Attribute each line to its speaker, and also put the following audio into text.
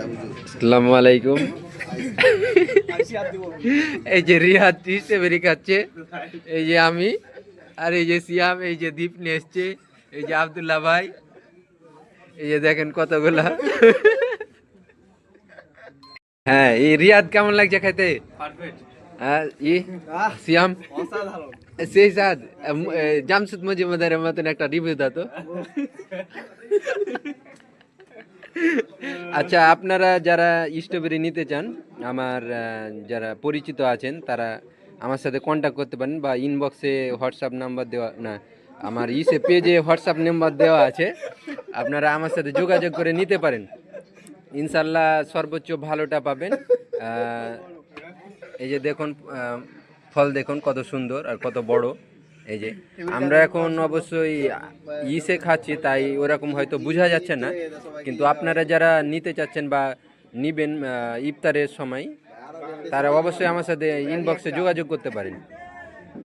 Speaker 1: আসসালামু আলাইকুম। এই যে রিয়াদ স্ট্রবেরি খাচ্ছে, এই যে আমি, আর এই যে সিয়াম, এই যে দীপ নিয়ে এসছে, এই যে আব্দুল্লাহ ভাই, এই যে দেখেন কতগুলা। হ্যাঁ, এই রিয়াদ কেমন লাগছে খাইতে? হ্যাঁ, সিয়াম সেই সাদ জামশুদ মজুমদারের মতন একটা রিভিউ দাও তো। আচ্ছা, আপনারা যারা স্ট্রবেরি নিতে চান, আমার যারা পরিচিত আছেন তারা আমার সাথে কন্ট্যাক্ট করতে পারেন, বা ইনবক্সে হোয়াটসঅ্যাপ নাম্বার দেওয়া, না আমার পেজে হোয়াটসঅ্যাপ নাম্বার দেওয়া আছে, আপনারা আমার সাথে যোগাযোগ করে নিতে পারেন। ইনশাল্লাহ সর্বোচ্চ ভালোটা পাবেন। এই যে দেখুন, ফল দেখুন কত সুন্দর আর কত বড়। এই যে আমরা এখন অবশ্যই খাচ্ছি, তাই ওরকম হয়তো বোঝা যাচ্ছে না, কিন্তু আপনারা যারা নিতে চাচ্ছেন বা নিবেন ইফতারের সময়, তারা অবশ্যই আমার সাথে ইনবক্সে যোগাযোগ করতে পারেন।